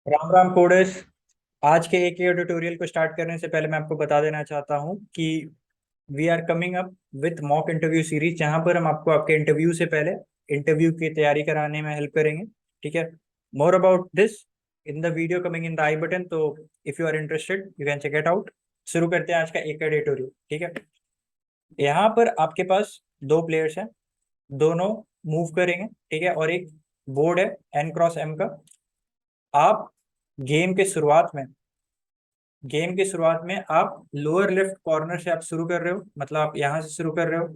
राम राम कोडेस। आज के एक ट्यूटोरियल को स्टार्ट करने से पहले मैं आपको बता देना चाहता हूँ कि we are coming up with mock interview series, जहाँ पर हम आपको आपके इंटरव्यू से पहले इंटरव्यू की तैयारी कराने में हेल्प करेंगे। ठीक है। More about this in the video coming in the I button. तो if you are interested you can check it out. शुरू करते हैं आज का एक ट्यूटोरियल। ठीक है। यहाँ पर आपके पास दो प्लेयर्स हैं, दोनों मूव करेंगे। ठीक है। और एक बोर्ड है N x M का। आप गेम के शुरुआत में गेम की शुरुआत में आप लोअर लेफ्ट कॉर्नर से आप शुरू कर रहे हो, मतलब आप यहाँ से शुरू कर रहे हो।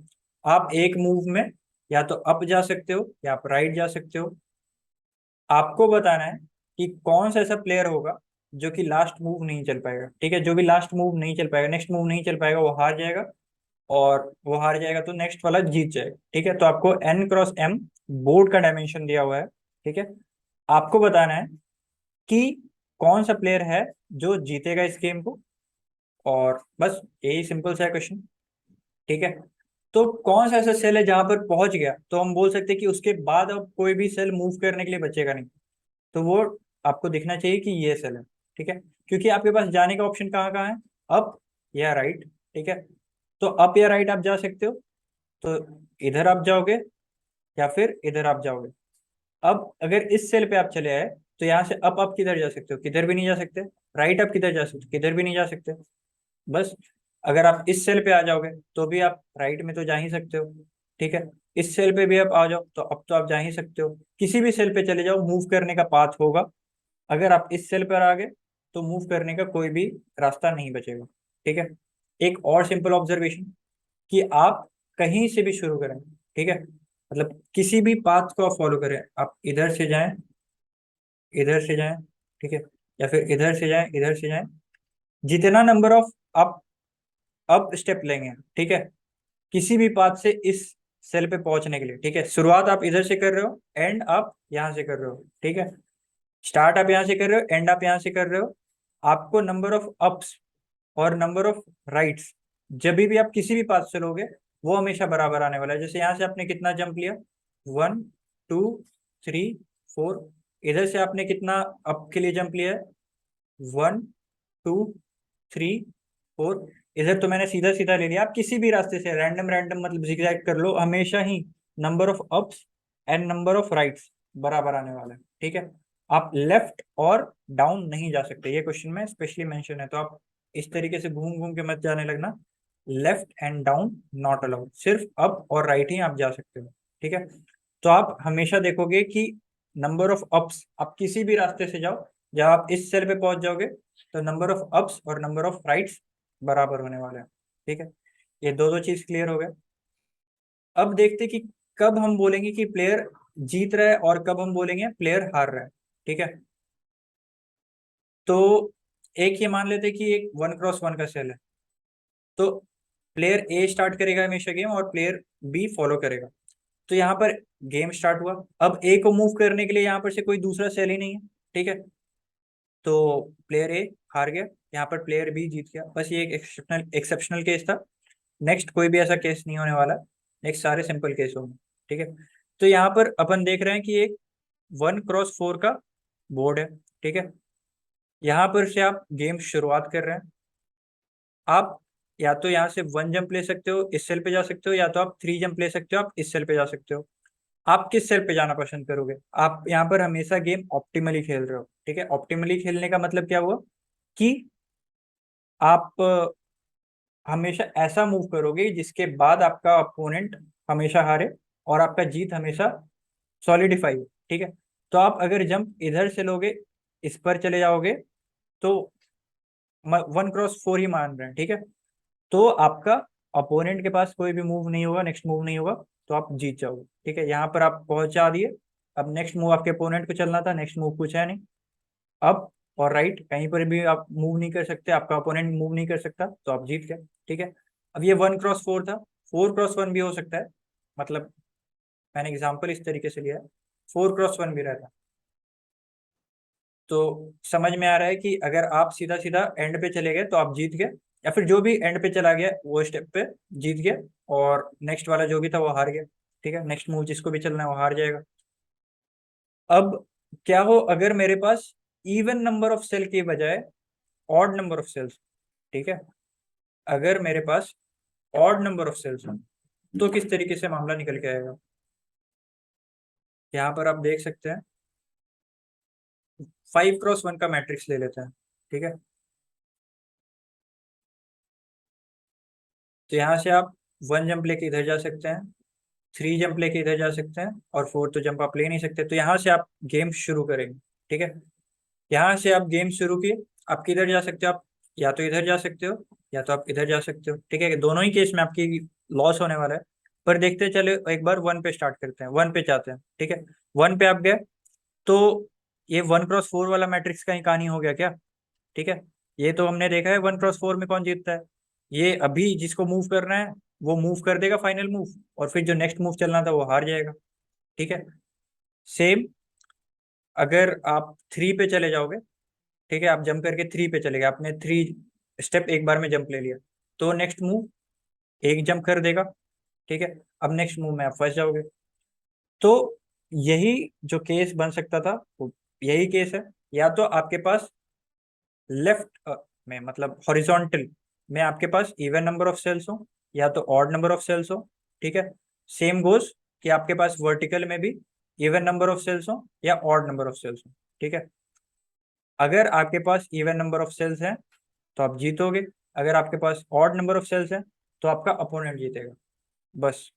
आप एक मूव में या तो अप जा सकते हो या आप राइट जा सकते हो। आपको बताना है कि कौन सा ऐसा प्लेयर होगा जो कि लास्ट मूव नहीं चल पाएगा। ठीक है। जो भी लास्ट मूव नहीं चल पाएगा, नेक्स्ट मूव नहीं चल पाएगा, वो हार जाएगा। और वो हार जाएगा तो नेक्स्ट वाला जीत जाएगा। ठीक है। तो आपको N x M बोर्ड का डायमेंशन दिया हुआ है। ठीक है। आपको बताना है कि कौन सा प्लेयर है जो जीतेगा इस गेम को। और बस यही सिंपल सा क्वेश्चन। ठीक है। तो कौन सा ऐसा सेल है जहां पर पहुंच गया तो हम बोल सकते हैं कि उसके बाद अब कोई भी सेल मूव करने के लिए बचेगा नहीं। तो वो आपको दिखना चाहिए कि ये सेल है। ठीक है। क्योंकि आपके पास जाने का ऑप्शन कहाँ कहाँ है, अप या राइट। ठीक है। तो अप या राइट आप जा सकते हो। तो इधर आप जाओगे या फिर इधर आप जाओगे। अब अगर इस सेल पे आप चले आए तो यहाँ से अप आप किधर जा सकते हो, किधर भी नहीं जा सकते। राइट आप किधर जा सकते हो, किधर भी नहीं जा सकते। बस अगर आप इस सेल पे आ जाओगे तो भी आप राइट में तो जा ही सकते हो। ठीक है। इस सेल पे भी आप आ जाओ तो अब तो आप जा ही सकते हो। किसी भी सेल पे चले जाओ, मूव करने का पाथ होगा। अगर आप इस सेल पर आ गए तो मूव करने का कोई भी रास्ता नहीं बचेगा। ठीक है। एक और सिंपल ऑब्जर्वेशन कि आप कहीं से भी शुरू करें। ठीक है। मतलब किसी भी पाथ को आप फॉलो करें, आप इधर से जाएं, इधर से जाएं। ठीक है। या फिर इधर से जाएं, इधर से जाएं। जितना नंबर ऑफ आप अप स्टेप लेंगे, ठीक है, किसी भी पाथ से इस सेल पे पहुंचने के लिए। ठीक है। शुरुआत आप इधर से कर रहे हो, एंड आप यहां से कर रहे हो। ठीक है। स्टार्ट आप यहां से कर रहे हो, एंड आप यहां से कर रहे हो। आपको नंबर ऑफ अप्स और नंबर ऑफ राइट्स जब भी आप किसी भी पाथ से लोगे वो हमेशा बराबर आने वाला है। जैसे यहाँ से आपने कितना जंप लिया, 1 2 3 4। इधर से आपने कितना अप के लिए जंप लिया है, 1 2 3 4। इधर तो मैंने सीधा सीधा ले लिया। आप किसी भी रास्ते से रैंडम रैंडम मतलब जिगजैग कर लो, हमेशा ही number of ups and number of rights बराबर आने वाला है। ठीक है। आप लेफ्ट और डाउन नहीं जा सकते, ये क्वेश्चन में स्पेशली मेंशन है। तो आप इस तरीके से घूम घूम के मत जाने लगना। Left and down not allowed, सिर्फ अप और राइट ही आप जा सकते हो। ठीक है। तो आप हमेशा देखोगे कि नंबर ऑफ अप्स, आप किसी भी रास्ते से जाओ, जब आप इस सेल पे पहुंच जाओगे तो नंबर ऑफ अप्स और नंबर ऑफ राइट्स बराबर होने वाले हैं। ठीक है। ये दो दो चीज क्लियर हो गए। अब देखते कि कब हम बोलेंगे कि प्लेयर जीत रहा है और कब हम बोलेंगे प्लेयर हार रहा है। ठीक है। तो एक ये मान लेते हैं कि एक 1x1 का सेल है। तो प्लेयर ए स्टार्ट करेगा हमेशा गेम और प्लेयर बी फॉलो करेगा। तो यहाँ पर गेम स्टार्ट हुआ। अब ए को मूव करने के लिए यहाँ पर से कोई दूसरा सेल ही नहीं है। ठीक है। तो प्लेयर ए हार गया, यहाँ पर प्लेयर बी जीत गया। बस ये एक एक्सेप्शनल एक्सेप्शनल केस था। नेक्स्ट कोई भी ऐसा केस नहीं होने वाला। नेक्स्ट सारे सिंपल केस होंगे। ठीक है। तो यहाँ पर अपन देख रहे हैं कि एक 1x4 का बोर्ड है। ठीक है। यहाँ पर से आप गेम शुरुआत कर रहे हैं। आप या तो यहाँ से 1 जंप ले सकते हो, इस सेल पे जा सकते हो, या तो आप 3 जंप ले सकते हो, आप इस सेल पे जा सकते हो। आप किस सेल पे जाना पसंद करोगे। आप यहाँ पर हमेशा गेम ऑप्टिमली खेल रहे हो। ठीक है। ऑप्टिमली खेलने का मतलब क्या हुआ कि आप हमेशा ऐसा मूव करोगे जिसके बाद आपका अपोनेंट हमेशा हारे और आपका जीत हमेशा सॉलिडिफाई हो। ठीक है। तो आप अगर जंप इधर से लोगे, इस पर चले जाओगे, तो 1x4 ही मान रहे हैं। ठीक है। तो आपका अपोनेंट के पास कोई भी मूव नहीं होगा, नेक्स्ट मूव नहीं होगा, तो आप जीत जाओगे। ठीक है। यहाँ पर आप पहुंचा दिए। अब नेक्स्ट मूव आपके अपोनेंट को चलना था, नेक्स्ट मूव कुछ है नहीं। अप और राइट कहीं पर भी आप मूव नहीं कर सकते, आपका अपोनेंट मूव नहीं कर सकता, तो आप जीत गए। ठीक है। अब ये 1x4 था, 4x1 भी हो सकता है। मतलब मैंने एग्जाम्पल इस तरीके से लिया है, 4x1 भी रहता। तो समझ में आ रहा है कि अगर आप सीधा सीधा एंड पे चले गए तो आप जीत गए, या फिर जो भी एंड पे चला गया वो स्टेप पे जीत गया, और नेक्स्ट वाला जो भी था वो हार गया। ठीक है। नेक्स्ट मूव जिसको भी चलना है वो हार जाएगा। अब क्या हो अगर मेरे पास इवन नंबर ऑफ सेल के बजाय ऑड नंबर ऑफ सेल्स। ठीक है, अगर मेरे पास ऑड नंबर ऑफ सेल्स हो तो किस तरीके से मामला निकल के आएगा। यहाँ पर आप देख सकते हैं 5x1 का मैट्रिक्स ले लेते हैं। ठीक है, तो यहाँ से आप 1 जंप लेके इधर जा सकते हैं, 3 जंप लेके इधर जा सकते हैं, और 4 तो जंप आप ले नहीं सकते। तो यहाँ से आप गेम शुरू करेंगे। ठीक है, यहाँ से आप गेम शुरू किए, आप किधर जा सकते हो, आप या तो इधर जा सकते हो या तो आप इधर जा सकते हो। ठीक है, दोनों ही केस में आपकी लॉस होने वाला है। पर देखते चले, एक बार 1 पे स्टार्ट करते हैं, 1 पे जाते हैं। ठीक है, 1 पे आप गए तो ये 1x4 वाला मैट्रिक्स का ही कहानी हो गया क्या। ठीक है, ये तो हमने देखा है 1x4 में कौन जीतता है। ये अभी जिसको मूव करना है वो मूव कर देगा फाइनल मूव, और फिर जो नेक्स्ट मूव चलना था वो हार जाएगा। ठीक है, सेम अगर आप 3 पे चले जाओगे, ठीक है, आप जंप करके 3 पे चले गए, आपने 3 स्टेप एक बार में जंप ले लिया, तो नेक्स्ट मूव एक जंप कर देगा। ठीक है, अब नेक्स्ट मूव में आप फंस जाओगे। तो यही जो केस बन सकता था वो यही केस है। या तो आपके पास लेफ्ट में मतलब हॉरिजॉन्टल में आपके पास इवन नंबर ऑफ सेल्स हो या तो ऑड नंबर ऑफ सेल्स हो। ठीक है, सेम गोज कि आपके पास वर्टिकल में भी इवन नंबर ऑफ सेल्स हो या ऑड नंबर ऑफ सेल्स हो। ठीक है, अगर आपके पास इवन नंबर ऑफ सेल्स है तो आप जीतोगे, अगर आपके पास ऑड नंबर ऑफ सेल्स है तो आपका अपोनेंट जीतेगा। बस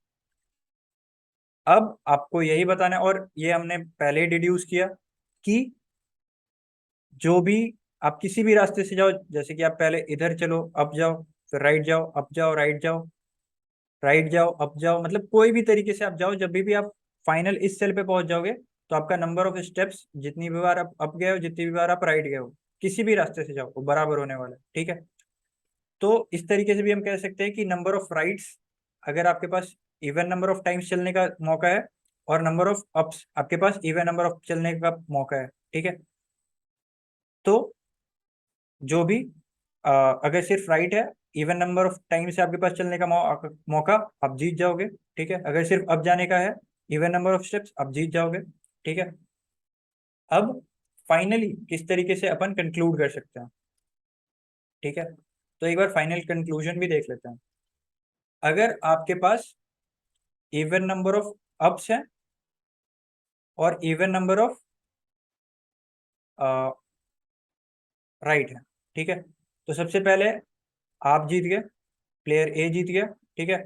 अब आपको यही बताना है, और ये हमने पहले ही डिड्यूस किया कि जो भी आप किसी भी रास्ते से जाओ, जैसे कि आप पहले इधर चलो अप जाओ, फिर राइट जाओ अप जाओ राइट जाओ, राइट जाओ अप जाओ, मतलब कोई भी तरीके से आप जाओ, जब भी आप फाइनल इस सेल पे पहुंच जाओगे तो आपका नंबर ऑफ स्टेप्स जितनी भी बार आप अप गए हो जितनी भी बार आप राइट गए हो, किसी भी रास्ते से जाओ वो बराबर होने वाला है। ठीक है, तो इस तरीके से भी हम कह सकते हैं कि नंबर ऑफ राइट्स, अगर आपके पास इवन नंबर ऑफ टाइम्स चलने का मौका है और नंबर ऑफ अप्स आपके पास इवन नंबर ऑफ चलने का मौका है। ठीक है, तो जो भी अगर सिर्फ राइट है, इवन नंबर ऑफ टाइम से आपके पास चलने का मौका, आप जीत जाओगे। ठीक है, अगर सिर्फ अप जाने का है, इवन नंबर ऑफ स्टेप्स, आप जीत जाओगे। ठीक है, अब फाइनली किस तरीके से अपन कंक्लूड कर सकते हैं। ठीक है, तो एक बार फाइनल कंक्लूजन भी देख लेते हैं। अगर आपके पास इवन नंबर ऑफ अप्स है और इवन नंबर ऑफ राइट है, ठीक है, तो सबसे पहले आप जीत गए, प्लेयर ए जीत गया। ठीक है,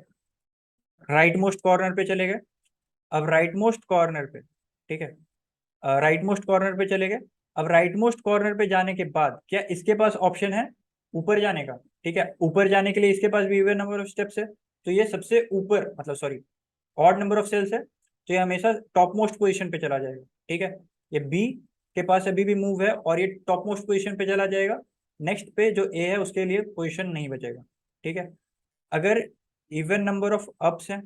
राइट मोस्ट कॉर्नर पे चले गए, अब राइट मोस्ट कॉर्नर पे, ठीक है, राइट मोस्ट कॉर्नर पे चले गए। अब राइट मोस्ट कॉर्नर पे जाने के बाद क्या इसके पास ऑप्शन है ऊपर जाने का। ठीक है, ऊपर जाने के लिए इसके पास भी इवन नंबर ऑफ स्टेप्स है, तो ये सबसे ऊपर मतलब sorry odd number of cells है, तो ये हमेशा टॉप मोस्ट पोजिशन पे चला जाएगा। ठीक है, ये बी के पास अभी भी मूव है और ये टॉप मोस्ट पोजिशन पे चला जाएगा, नेक्स्ट पे जो ए है उसके लिए पोजिशन नहीं बचेगा। ठीक है, अगर इवन नंबर ऑफ अप्स हैं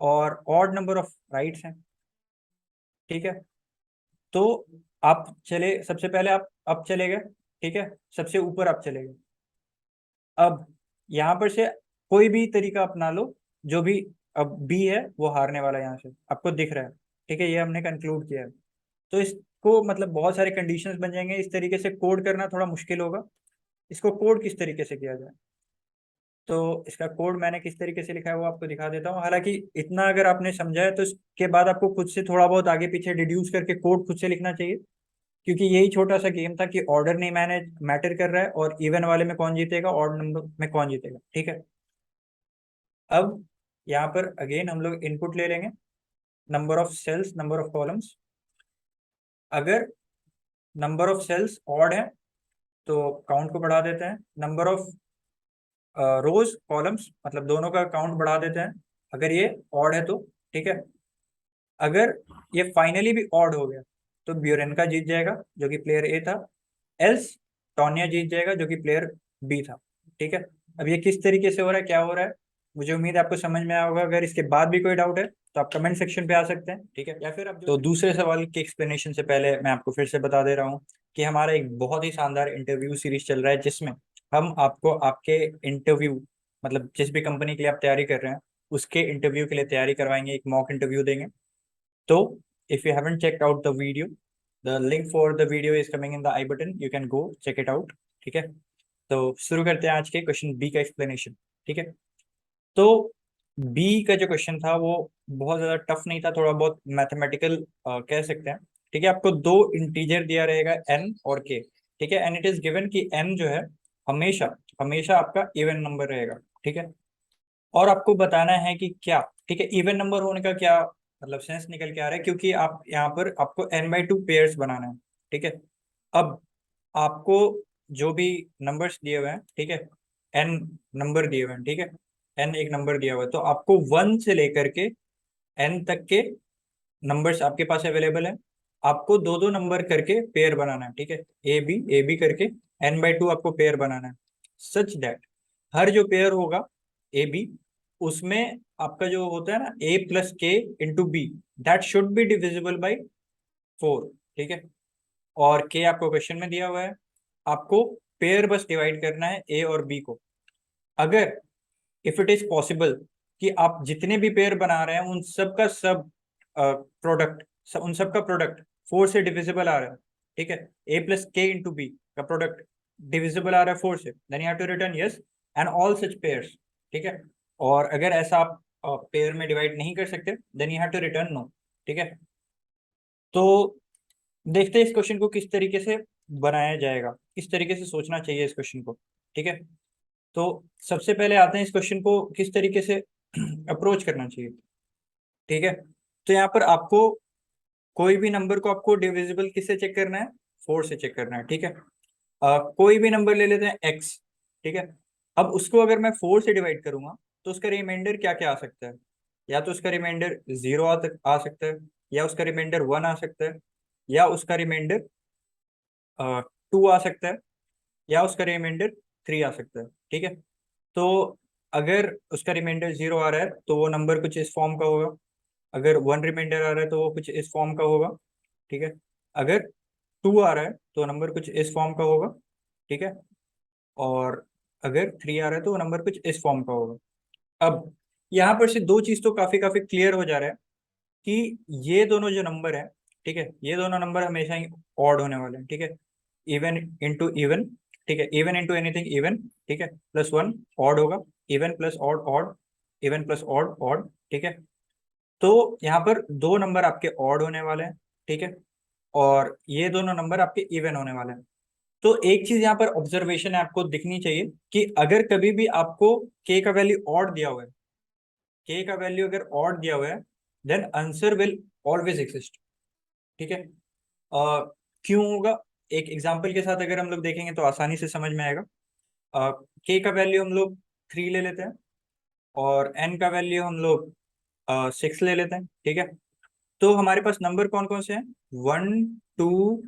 और ऑड नंबर ऑफ राइट्स हैं, ठीक है, तो आप चले, सबसे पहले आप अप चले गए। ठीक है, सबसे ऊपर आप चले गए। अब यहाँ पर से कोई भी तरीका अपना लो, जो भी अब बी है वो हारने वाला है, यहाँ से आपको दिख रहा है। ठीक है, ये हमने कंक्लूड किया है। तो इसको मतलब बहुत सारे कंडीशंस बन जाएंगे, इस तरीके से कोड करना थोड़ा मुश्किल होगा। इसको कोड किस तरीके से किया जाए, तो इसका कोड मैंने किस तरीके से लिखा है वो आपको दिखा देता हूँ। हालांकि इतना अगर आपने समझा है तो इसके बाद आपको खुद से थोड़ा बहुत आगे पीछे डिड्यूस करके कोड खुद से लिखना चाहिए, क्योंकि यही छोटा सा गेम था कि ऑर्डर नहीं मैनेज मैटर कर रहा है और इवन वाले में कौन जीतेगा ऑड नंबर में कौन जीतेगा। ठीक है, अब यहाँ पर अगेन हम लोग इनपुट ले लेंगे, number of cells number of columns. अगर नंबर ऑफ सेल्स ऑड है तो काउंट को बढ़ा देते हैं, नंबर ऑफ रोज कॉलम्स मतलब दोनों का काउंट बढ़ा देते हैं अगर ये ऑड है तो। ठीक है, अगर ये फाइनली भी ऑड हो गया तो ब्यूरेनका जीत जाएगा जो कि प्लेयर ए था, एल्स टोनिया जीत जाएगा जो कि प्लेयर बी था। ठीक है, अब ये किस तरीके से हो रहा है क्या हो रहा है, मुझे उम्मीद है आपको समझ में आया होगा। अगर इसके बाद भी कोई डाउट है तो आप कमेंट सेक्शन पे आ सकते हैं। ठीक है, या फिर आप तो दूसरे सवाल के एक्सप्लेनेशन से पहले मैं आपको फिर से बता दे रहा हूँ कि हमारा एक बहुत ही शानदार इंटरव्यू सीरीज चल रहा है, जिसमें हम आपको आपके इंटरव्यू मतलब जिस भी कंपनी के लिए आप तैयारी कर रहे हैं उसके इंटरव्यू के लिए तैयारी करवाएंगे, एक मॉक इंटरव्यू देंगे। तो if you haven't checked out the video, the link for the video is coming in the I button, you can go check it out. ठीक है, तो शुरू करते हैं आज के क्वेश्चन बी का एक्सप्लेनेशन। ठीक है, तो बी का जो क्वेश्चन था वो बहुत ज्यादा टफ नहीं था, थोड़ा बहुत मैथमेटिकल कह सकते हैं। ठीक है, आपको दो इंटीजर दिया रहेगा एन और के। ठीक है, एंड इट इज गिवन कि एन जो है हमेशा हमेशा आपका इवन नंबर रहेगा। ठीक है, और आपको बताना है कि क्या, ठीक है, इवन नंबर होने का क्या मतलब सेंस निकल के आ रहा है, क्योंकि आप यहाँ पर आपको n/2 पेयर्स बनाना है। ठीक है, अब आपको जो भी नंबर्स दिए हुए हैं, ठीक है, n नंबर दिए हुए हैं, ठीक है, n एक नंबर दिया हुआ है, तो आपको 1 से लेकर के n तक के नंबर्स आपके पास अवेलेबल है। आपको दो दो नंबर करके पेयर बनाना है। ठीक है, ए बी करके n/2 आपको पेयर बनाना है, सच दैट हर जो पेयर होगा ए बी, उसमें आपका जो होता है ना a plus k into b, that should be divisible by 4। ठीक है, और के आपको क्वेश्चन में दिया हुआ है, आपको पेयर बस डिवाइड करना है ए और बी को। अगर इफ इट इज पॉसिबल कि आप जितने भी पेयर बना रहे हैं उन सब का सब प्रोडक्ट, उन सब का प्रोडक्ट 4 से डिविजिबल आ रहा है। ठीक है, a plus k into b का प्रोडक्ट डिविजिबल आ रहा है 4 से, then you have to return yes and all such pairs. ठीक है, और अगर ऐसा आप पेयर में डिवाइड नहीं कर सकते, then you have to return no. ठीक है, तो देखते हैं इस क्वेश्चन को किस तरीके से बनाया जाएगा, किस तरीके से सोचना चाहिए इस क्वेश्चन को। ठीक है, तो सबसे पहले आते हैं इस क्वेश्चन को किस तरीके से अप्रोच करना चाहिए। ठीक है, तो यहाँ पर आपको कोई भी नंबर को आपको डिविजिबल किससे चेक करना है, 4 से चेक करना है। ठीक है, कोई भी नंबर ले लेते हैं x। ठीक है, अब उसको अगर मैं 4 से डिवाइड करूंगा तो उसका रिमाइंडर क्या क्या आ सकता है, या तो उसका रिमाइंडर 0 आ सकता है, या उसका रिमाइंडर 1 आ सकता है, या उसका रिमाइंडर 2 आ सकता है, या उसका रिमाइंडर 3 आ सकता है। ठीक है, तो अगर उसका रिमाइंडर 0 आ रहा है तो वो नंबर कुछ इस फॉर्म का होगा, अगर 1 रिमाइंडर आ रहा है तो वो कुछ इस फॉर्म का होगा। ठीक है, अगर 2 आ रहा है तो नंबर कुछ इस फॉर्म का होगा। ठीक है, और अगर 3 आ रहा है तो वो नंबर कुछ इस फॉर्म का होगा। अब यहाँ पर से दो चीज तो काफी काफी क्लियर हो जा रहा है कि ये दोनों जो नंबर है, ठीक है, ये दोनों नंबर हमेशा ही ऑड होने वाले हैं। ठीक है, इवन इंटू इवन, ठीक है, इवन इंटू एनीथिंग इवन, ठीक है, प्लस 1 ऑड होगा, even plus odd odd, even plus odd odd. ठीक है, तो यहाँ पर दो नंबर आपके ऑड होने वाले हैं। ठीक है, और ये दोनों नंबर आपके इवन होने वाले हैं। तो एक चीज यहाँ पर ऑब्जर्वेशन है आपको दिखनी चाहिए कि अगर कभी भी आपको के का वैल्यू ऑड दिया हुआ है, के का वैल्यू अगर ऑड दिया हुआ है, then answer will always exist. ठीक है, क्यों होगा, एक एग्जांपल के साथ अगर हम लोग देखेंगे तो आसानी से समझ में आएगा। के का वैल्यू हम लोग 3 ले लेते हैं, और एन का वैल्यू हम लोग 6 ले लेते हैं। ठीक है, तो हमारे पास नंबर कौन कौन से हैं, 1 2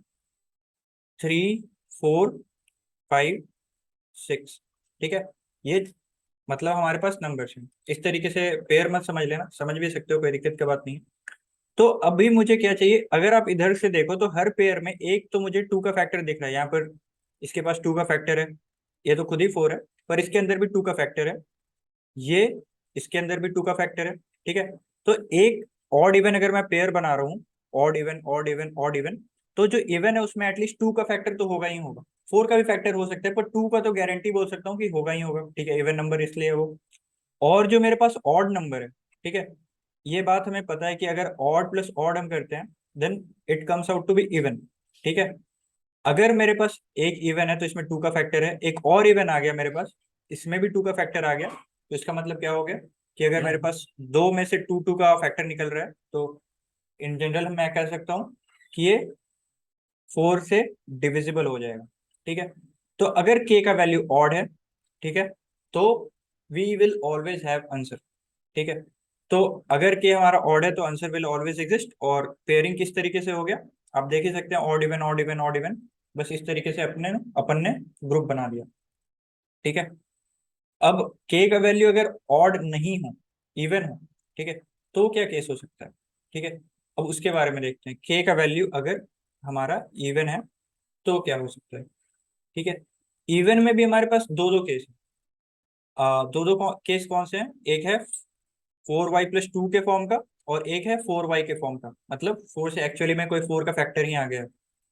3 4 5 6। ठीक है, ये मतलब हमारे पास नंबर्स हैं। इस तरीके से पेयर मत समझ लेना, समझ भी सकते हो, कोई दिक्कत की बात नहीं है। तो अभी मुझे क्या चाहिए, अगर आप इधर से देखो तो हर पेयर में एक तो मुझे 2 का फैक्टर दिख रहा है यहाँ पर, इसके पास 2 का फैक्टर है, ये तो खुद ही 4 है, पर इसके अंदर भी 2 का फैक्टर है, ये इसके अंदर भी 2 का फैक्टर है। ठीक है, तो एक ऑड इवन अगर मैं पेयर बना रहा हूँ, odd even odd even odd even, तो जो इवन है उसमें एटलीस्ट 2 का फैक्टर तो होगा ही होगा। 4 का भी फैक्टर हो सकता है, पर 2 का तो गारंटी बोल सकता हूँ कि होगा ही होगा। ठीक है, इवन नंबर इसलिए है वो। और जो मेरे पास ऑड नंबर है, ठीक है, ये बात हमें पता है कि अगर ऑड प्लस ऑड हम करते हैं, then it comes out to be even. ठीक है, अगर मेरे पास एक इवन है तो इसमें 2 का फैक्टर है, एक और इवन आ गया मेरे पास, इसमें भी 2 का फैक्टर आ गया, तो इसका मतलब क्या हो गया कि अगर मेरे पास दो में से 2 का फैक्टर निकल रहा है, तो इन जनरल मैं कह सकता हूँ कि ये 4 से डिविजिबल हो जाएगा। ठीक है, तो अगर के का वैल्यू ऑड है, ठीक है, तो we will always have answer. ठीक है, तो अगर के हमारा ऑड है तो आंसर विल ऑलवेज एग्जिस्ट। और पेयरिंग किस तरीके से हो गया, आप देख ही सकते हैं, odd even odd even odd even, बस इस तरीके से अपने अपन ने ग्रुप बना दिया। ठीक है, अब के का वैल्यू अगर ऑड नहीं हो, इवन हो, ठीक है, तो क्या केस हो सकता है। ठीक है, अब उसके बारे में देखते हैं, के का वैल्यू अगर हमारा इवन है तो क्या हो सकता है। ठीक है, इवन में भी हमारे पास दो दो केस है। दो दो केस कौन से हैं, एक है 4y+2 के फॉर्म का, और एक है 4y के फॉर्म का, मतलब 4 से एक्चुअली में कोई 4 का फैक्टर ही आ गया है।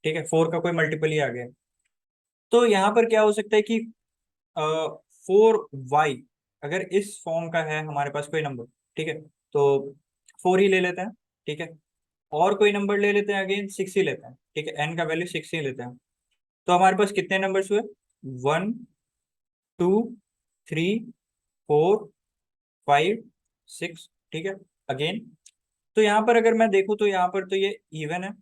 ठीक है, 4 का कोई मल्टीपल ही आ गया। तो यहाँ पर क्या हो सकता है कि 4y अगर इस फॉर्म का है हमारे पास कोई नंबर, ठीक है, तो 4 ही ले लेते हैं, ठीक है। और कोई नंबर ले लेते हैं, अगेन 6 ही लेते हैं, ठीक है, n का वैल्यू 6 ही लेते हैं। तो हमारे पास कितने नंबर्स हुए? 1 2 3 4 5 6, ठीक है। अगेन, तो यहाँ पर अगर मैं देखूँ तो यहाँ पर तो ये इवन है,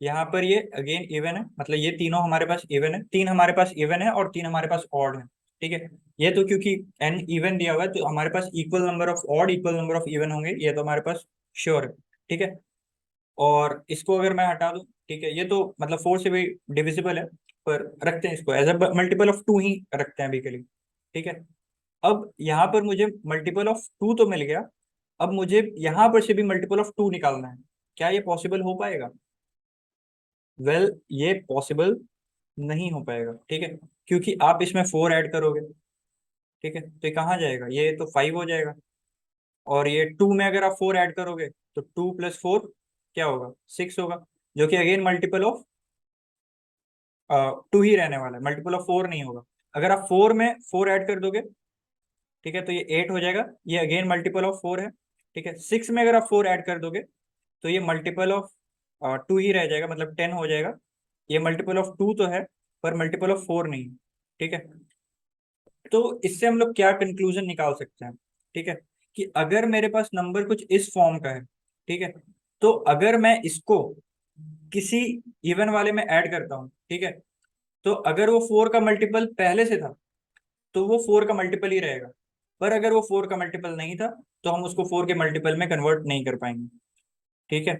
यहाँ पर ये अगेन इवन है, मतलब ये तीनों हमारे पास इवन है, 3 हमारे पास इवन है और 3 हमारे पास ऑड है, ठीक है। ये तो क्योंकि n इवन दिया हुआ है तो हमारे पास equal number of odd equal number of even होंगे, ये तो हमारे पास श्योर है, ठीक है। और इसको अगर मैं हटा दूं, ठीक है, ये तो मतलब 4 से भी डिविजिबल है, पर रखते हैं इसको एज अ मल्टीपल ऑफ 2 ही रखते हैं अभी के लिए, ठीक है। अब यहाँ पर मुझे मल्टीपल ऑफ 2 तो मिल गया, अब मुझे यहाँ पर से भी मल्टीपल ऑफ 2 निकालना है। क्या ये पॉसिबल हो पाएगा? ये पॉसिबल नहीं हो पाएगा, ठीक है, क्योंकि आप इसमें 4 ऐड करोगे, ठीक है, तो ये कहाँ जाएगा? ये तो 5 हो जाएगा। और ये 2 में अगर आप 4 ऐड करोगे तो 2 + 4 क्या होगा? 6 होगा, जो कि अगेन मल्टीपल ऑफ 2 ही रहने वाला है, मल्टीपल ऑफ 4 नहीं होगा। अगर आप 4 में 4 ऐड कर दोगे, ठीक है, तो ये 8 हो जाएगा, ये अगेन मल्टीपल ऑफ 4 है, ठीक है। 6 में अगर आप 4 ऐड कर दोगे तो ये मल्टीपल ऑफ 2 ही रह जाएगा, मतलब 10 हो जाएगा। ये मल्टीपल ऑफ 2 तो है, पर मल्टीपल ऑफ 4 नहीं, ठीक है। तो इससे हम लोग क्या कंक्लूजन निकाल सकते हैं, ठीक है, कि अगर मेरे पास नंबर कुछ इस फॉर्म का है, ठीक है, तो अगर मैं इसको किसी इवन वाले में ऐड करता हूँ, ठीक है, तो अगर वो 4 का मल्टीपल पहले से था तो वो 4 का मल्टीपल ही रहेगा, पर अगर वो 4 का मल्टीपल नहीं था तो हम उसको 4 के मल्टीपल में कन्वर्ट नहीं कर पाएंगे, ठीक है।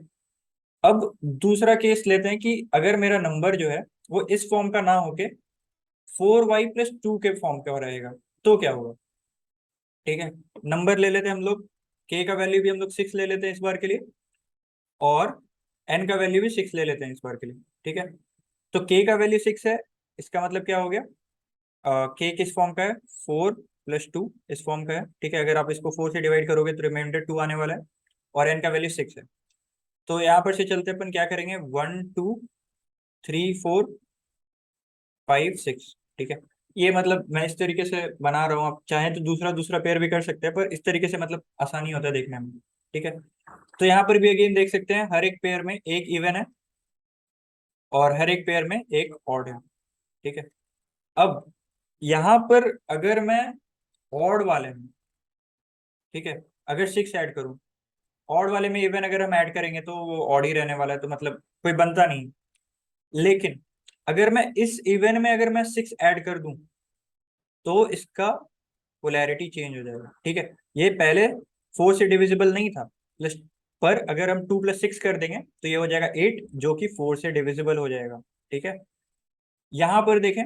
अब दूसरा केस लेते हैं कि अगर मेरा नंबर जो है वो इस फॉर्म का ना होके 4y + 2 के फॉर्म का रहेगा, तो क्या होगा? ठीक है, नंबर ले लेते हैं हम लोग, k का वैल्यू भी हम लोग 6 ले लेते हैं इस बार के लिए, और n का वैल्यू भी 6 ले लेते हैं इस बार के लिए, ठीक है। तो k का वैल्यू 6 है, इसका मतलब क्या हो गया? k किस फॉर्म का है? 4 + 2 इस फॉर्म का है, ठीक है। अगर आप इसको 4 से डिवाइड करोगे तो रिमाइंडर 2 आने वाला है, और n का वैल्यू 6 है। तो यहाँ पर से चलते अपन क्या करेंगे? 1 2 3 4 5 6, ठीक है। ये मतलब मैं इस तरीके से बना रहा हूँ, आप चाहें तो दूसरा दूसरा पेयर भी कर सकते हैं, पर इस तरीके से मतलब आसानी होता है देखने में, ठीक है। तो यहाँ पर भी अगेन देख सकते हैं, हर एक पेयर में एक इवन है और हर एक पेयर में एक ऑड है, ठीक है। अब यहाँ पर अगर मैं ऑड वाले में, ठीक है, अगर 6 ऐड करूँ, ऑड वाले में इवन अगर हम ऐड करेंगे तो वो ऑड ही रहने वाला है, तो मतलब कोई बनता नहीं। लेकिन अगर मैं इस इवन में अगर मैं 6 ऐड कर दूं तो इसका पोलैरिटी चेंज हो जाएगा, ठीक है। ये पहले 4 से डिविजिबल नहीं था, प्लस, पर अगर हम 2 + 6 कर देंगे तो ये हो जाएगा 8, जो कि 4 से डिविजिबल हो जाएगा, ठीक है। यहाँ पर देखें,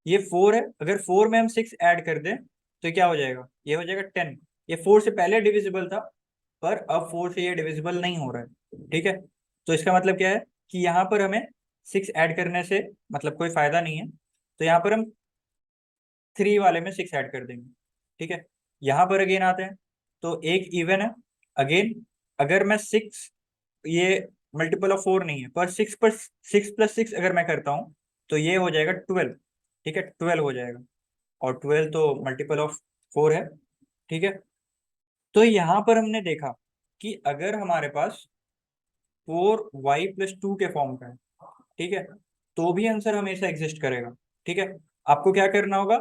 ये 4 है, अगर 4 में हम 6 ऐड कर दें तो क्या हो जाएगा? ये हो जाएगा 10। ये 4 से पहले डिविजिबल था, पर अब 4 से ये डिविजिबल नहीं हो रहा है, ठीक है। तो इसका मतलब क्या है कि यहाँ पर हमें 6 ऐड करने से मतलब कोई फायदा नहीं है, तो यहाँ पर हम 3 वाले में 6 ऐड कर देंगे, ठीक है। यहाँ पर अगेन आते हैं, तो एक इवन है, अगेन अगर मैं 6, ये मल्टीपल ऑफ 4 नहीं है, पर 6 + 6 अगर मैं करता हूँ तो ये हो जाएगा 12, ठीक है, 12 हो जाएगा, और 12 तो मल्टीपल ऑफ 4 है, ठीक है। तो यहाँ पर हमने देखा कि अगर हमारे पास 4y + 2 के फॉर्म का है, ठीक है, तो भी आंसर हमेशा एग्जिस्ट करेगा, ठीक है। आपको क्या करना होगा?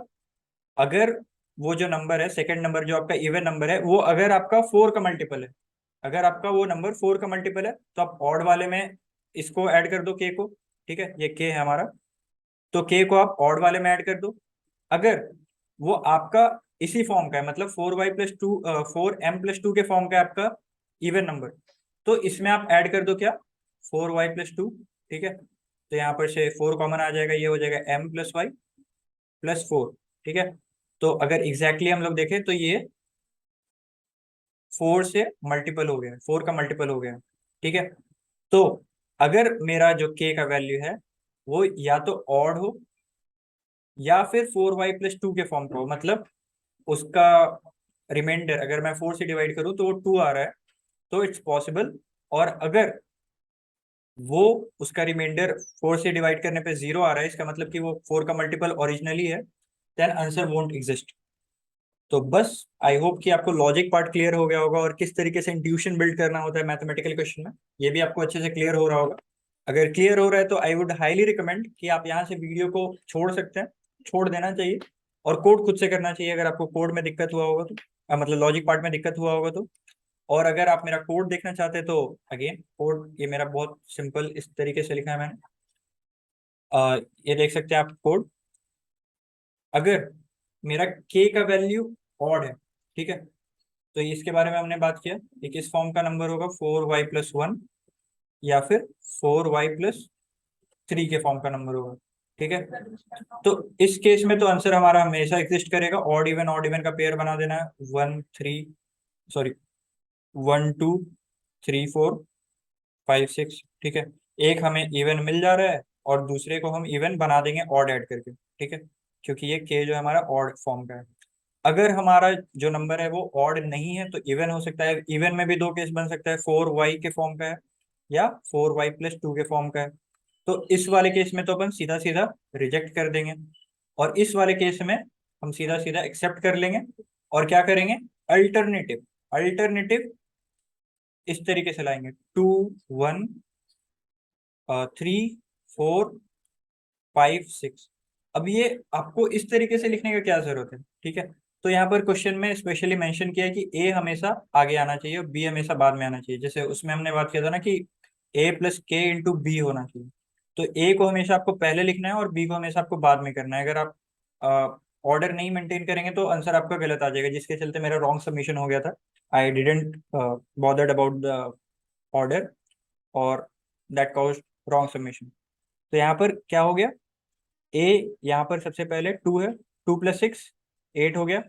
अगर वो जो नंबर है, सेकंड नंबर जो आपका इवन नंबर है, वो अगर आपका 4 का मल्टीपल है, अगर आपका वो नंबर 4 का मल्टीपल है, तो आप ऑड वाले में इसको ऐड कर दो, के को, ठीक है, ये के है हमारा, तो के को आप ऑड वाले में ऐड कर दो। अगर वो आपका इसी फॉर्म का है, मतलब 4y + 2 4m + 2 के फॉर्म का है आपका इवन नंबर, तो इसमें आप ऐड कर दो क्या? 4y + 2, ठीक है। तो यहाँ पर से 4 कॉमन आ जाएगा, ये हो जाएगा m + y + 4, ठीक है। तो अगर एग्जैक्टली हम लोग देखें तो ये 4 से मल्टीपल हो गया, 4 का मल्टीपल हो गया, ठीक है। तो अगर मेरा जो k का वैल्यू है वो या तो ऑड हो या फिर 4y + 2 के फॉर्म का हो, मतलब उसका रिमाइंडर अगर मैं 4 से डिवाइड करूं तो वो 2 आ रहा है, तो इट्स पॉसिबल। और अगर वो उसका रिमाइंडर 4 से डिवाइड करने पे 0 आ रहा है, इसका मतलब कि वो 4 का मल्टीपल ओरिजिनली है, देन आंसर वोंट एग्जिस्ट। तो बस आई होप कि आपको लॉजिक पार्ट क्लियर हो गया होगा और किस तरीके से इंट्यूशन बिल्ड करना होता है मैथमेटिकल क्वेश्चन में, ये भी आपको अच्छे से क्लियर हो रहा होगा। अगर क्लियर हो रहा है तो आई वुड हाईली रिकमेंड कि आप यहाँ से वीडियो को छोड़ सकते हैं, छोड़ देना चाहिए, और कोड खुद से करना चाहिए अगर आपको कोड में दिक्कत हुआ होगा तो, मतलब लॉजिक पार्ट में दिक्कत हुआ होगा तो। और अगर आप मेरा कोड देखना चाहते हैं तो अगेन कोड ये मेरा बहुत सिंपल इस तरीके से लिखा है मैंने। ये देख सकते हैं आप कोड। अगर मेरा के का वैल्यू ऑड है, ठीक है, तो इसके बारे में हमने बात किया, एक इस फॉर्म का नंबर होगा 4y+1, या फिर 4y+3 के फॉर्म का नंबर होगा, ठीक है। तो इस केस में तो आंसर हमारा हमेशा एग्जिस्ट करेगा, ऑड इवन का पेयर बना देना है, 1 2 ठीक है। एक हमें इवन मिल जा रहा है और दूसरे को हम इवन बना देंगे ऑड ऐड करके, ठीक है, क्योंकि ये के जो है हमारा ऑड फॉर्म का है। अगर हमारा जो नंबर है वो ऑड नहीं है तो इवन हो सकता है, इवन में भी दो केस बन सकता है, 4y के फॉर्म का है या 4y+2 के फॉर्म का है। तो इस वाले केस में तो अपन सीधा सीधा रिजेक्ट कर देंगे, और इस वाले केस में हम सीधा सीधा एक्सेप्ट कर लेंगे। और क्या करेंगे, अल्टरनेटिव, अल्टरनेटिव इस तरीके से लाएंगे, 2 1 3 4 5 6। अब ये आपको इस तरीके से लिखने का क्या जरूरत है, ठीक है। तो यहाँ पर क्वेश्चन में स्पेशली मेंशन किया है कि ए हमेशा आगे आना चाहिए और बी हमेशा बाद में आना चाहिए, जैसे उसमें हमने बात किया था ना कि a+k × b होना चाहिए। तो ए को हमेशा आपको पहले लिखना है और बी को हमेशा आपको बाद में करना है। अगर आप ऑर्डर नहीं मेंटेन करेंगे तो आंसर आपका गलत आ जाएगा, जिसके चलते मेरा रॉन्ग सबमिशन हो गया था। I didn't bothered about the order, और दैट कॉज्ड रॉन्ग सबमिशन। तो यहाँ पर क्या हो गया, ए यहाँ पर सबसे पहले 2 है, 2 + 6 8 हो गया,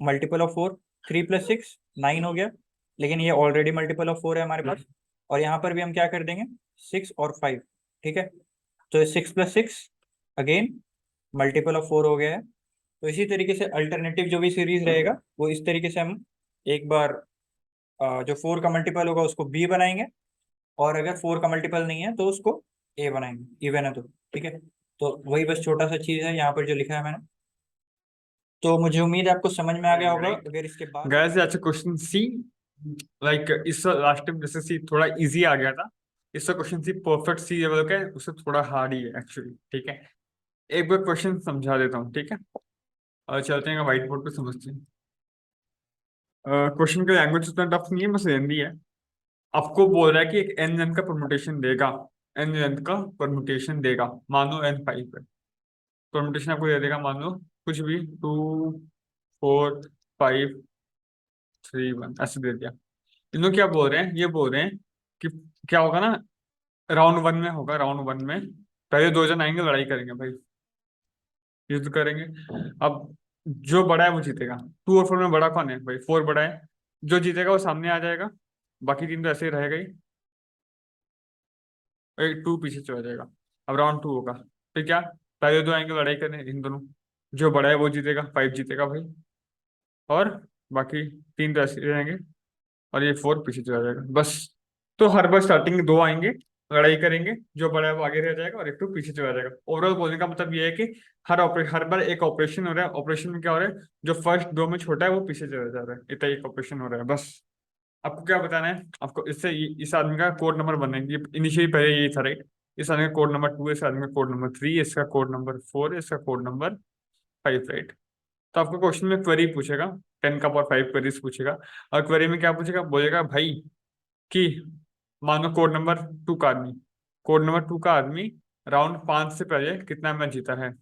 मल्टीपल ऑफ 4, 3 + 6 9 हो गया, लेकिन ये ऑलरेडी मल्टीपल ऑफ 4 है हमारे पास। और यहाँ पर भी हम क्या कर देंगे, 6 और 5, ठीक है। तो 6 + 6 अगेन मल्टीपल ऑफ 4 हो गया है। तो इसी तरीके से अल्टरनेटिव जो भी सीरीज रहेगा वो इस तरीके से हम एक बार जो 4 का मल्टीपल होगा उसको बी बनाएंगे, और अगर 4 का मल्टीपल नहीं है तो उसको ए बनाएंगे, इवन है तो, ठीक है। तो वही बस छोटा सा चीज है यहाँ पर जो लिखा है मैंने। तो मुझे उम्मीद है आपको समझ में आ गया होगा। अगर इसके बाद गैस अच्छा क्वेश्चन सी, लाइक इस लास्ट टाइम जैसे सी थोड़ा इजी आ गया था, इसका क्वेश्चन सी परफेक्ट सी लेवल का है, उससे थोड़ा हार्ड ही है एक्चुअली, ठीक है। एक बार क्वेश्चन समझा देता हूँ, ठीक है, और चलते हैं व्हाइट बोर्ड पे समझते हैं। क्वेश्चन का लैंग्वेज उतना टफ नहीं है, बस हिंदी है। आपको बोल रहा है कि एक एन लेंथ का परमुटेशन देगा, एन लेंथ का परमुटेशन देगा, मान लो n5 है। परमुटेशन आपको दे देगा, मान लो कुछ भी 2 4 5 3 1 ऐसे दे दिया। इन लोग क्या बोल रहे हैं, ये बोल रहे हैं कि क्या होगा ना, राउंड वन में होगा, राउंड वन में पहले दो जन आएंगे, लड़ाई करेंगे भाई, युद्ध करेंगे। अब जो बड़ा है वो जीतेगा। 2 और 4 में बड़ा कौन है भाई, 4 बड़ा है, जो जीतेगा वो सामने आ जाएगा, बाकी तीन तो ऐसे ही रहेगा ही, 2 पीछे चला जाएगा। अब राउंड 2 होगा, फिर क्या, पहले दो आएंगे लड़ाई करने, इन दोनों, जो बड़ा है वो जीतेगा, 5 जीतेगा भाई, और बाकी तीन तो ऐसे ही रहेंगे, और ये 4 पीछे चला जाएगा बस। तो हर बार स्टार्टिंग में दो आएंगे, लड़ाई करेंगे, जो बड़ा है वो आगे रह जाएगा और एक तो पीछे चला जाएगा। ओवरऑल बोलने का मतलब ये है कि हर बार एक ऑपरेशन हो रहा है, ऑपरेशन में क्या हो रहा है, जो फर्स्ट दो में छोटा है वो पीछे चला जा रहा है, इतना एक ऑपरेशन हो रहा है बस। आपको क्या बताना है, आपको इससे इस आदमी का कोड नंबर बनेंगे, इनिशियली पहले यही था राइट, इस आदमी का कोड नंबर 2, इस आदमी का कोड नंबर 3, इसका कोड नंबर 4, इसका कोड नंबर 5 राइट। तो आपको क्वेश्चन में क्वेरी पूछेगा, 10 का पावर 5 क्वेरीज पूछेगा, और क्वेरी में क्या पूछेगा, बोलेगा भाई कि मानो कोड नंबर 2 का आदमी राउंड 5 से पहले कितना मैच जीता है,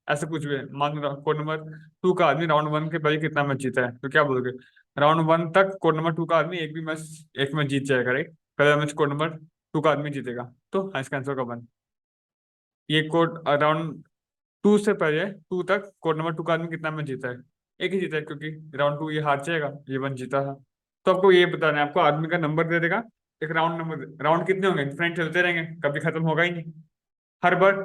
ऐसे कुछ भी है। मान लो कोड नंबर 2 का आदमी राउंड 1 के पहले कितना मैच जीता है, तो क्या बोलोगे, राउंड 1 तक कोड नंबर 2 का आदमी एक मैच जीत जाएगा राइट, पहला मैच कोड नंबर 2 का आदमी जीतेगा, तो हाँ इसका आंसर का वन। ये कोड राउंड 2 से पहले 2 तक कोड नंबर 2 का आदमी कितना मैच जीता है, एक ही जीता है, क्योंकि राउंड 2 ये हार जाएगा, ये वन जीता था। तो आपको ये बताना है, आपको आदमी का नंबर दे देगा, एक राउंड नंबर, राउंड कितने होंगे, इनफाइनाइट चलते रहेंगे, कभी खत्म होगा ही नहीं हर बार।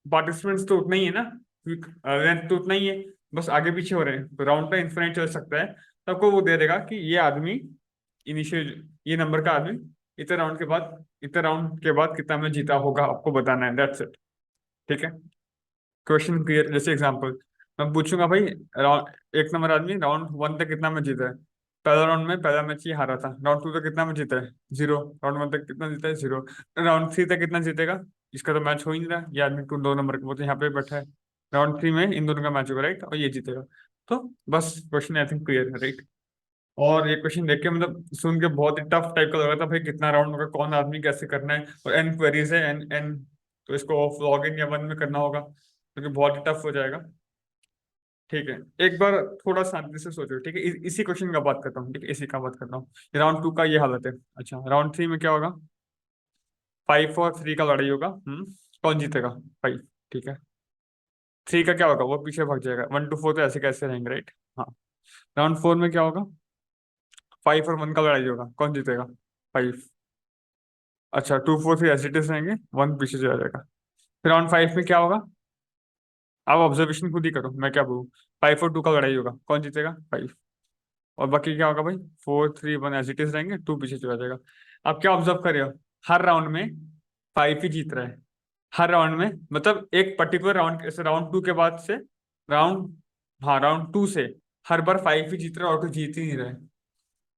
पार्टिसिपेंट्स तो उतना ही है ना, लेंथ तो उतना ही है, बस आगे पीछे हो रहे हैं, तो राउंड का इन्फिनाइट चल सकता है। तो आपको वो दे देगा कि ये आदमी इनिशियल, ये नंबर का आदमी इतने राउंड के बाद कितना मैच जीता होगा आपको बताना है, दैट्स इट। ठीक है, क्वेश्चन क्लियर। जैसे एग्जांपल मैं पूछूंगा भाई, राउंड 1 नंबर आदमी राउंड 1 तक कितना मैच जीता है। पहला राउंड में पहला मैच ये हारा था। राउंड 2 तक कितना मैच जीता है, 0। राउंड 1 तक कितना जीता है, 0। राउंड 3 तक कितना जीतेगा, इसका तो मैच हो ही नहीं रहा, ये आदमी 2 नंबर वो तो यहाँ पे बैठा है। राउंड 3 में इन दोनों का मैच होगा, राइट, और ये जीतेगा। तो बस क्वेश्चन आई थिंक क्लियर है, राइट। और ये क्वेश्चन देख के मतलब सुन के बहुत ही टफ टाइप का लग रहा था, भाई कितना राउंड होगा, कौन आदमी कैसे करना है, और एन क्वेरीज है, एन एन, तो इसको ऑफ लॉग इन या वन में करना होगा, क्योंकि बहुत ही टफ हो जाएगा। ठीक है, एक बार थोड़ा शांति से सोचो, ठीक है। इसी क्वेश्चन का बात करता हूँ, ठीक है, इसी का बात करता हूँ। राउंड 2 का ये हालत है। अच्छा, राउंड 3 में क्या होगा, 5 और 3 का लड़ाई होगा। कौन जीतेगा, 5, ठीक है। 3 का क्या होगा, वो पीछे भाग जाएगा, 1 to 4 तो ऐसे कैसे रहेंगे, राइट। हाँ, राउंड 4 में क्या होगा, 5 और 1 का लड़ाई होगा, कौन जीतेगा, 5। अच्छा, 2 4 3 एसिडिस रहेंगे, 1 पीछे चला जाएगा। फिर राउंड 5 में क्या होगा, आप ऑब्जर्वेशन खुद ही करो, मैं क्या बोलूँ। 5 और 2 का लड़ाई होगा, कौन जीतेगा, 5। और बाकी क्या होगा भाई, 4 3 1 एसिडिस रहेंगे, 2 पीछे चला जाएगा। आप क्या ऑब्जर्व कर रहे हो, हर राउंड में 5 ही जीत रहा है। हर राउंड में मतलब एक पर्टिकुलर राउंड, जैसे राउंड 2 के बाद से राउंड, हाँ राउंड 2 से हर बार 5 ही जीत रहा है और कोई जीत ही नहीं रहा है।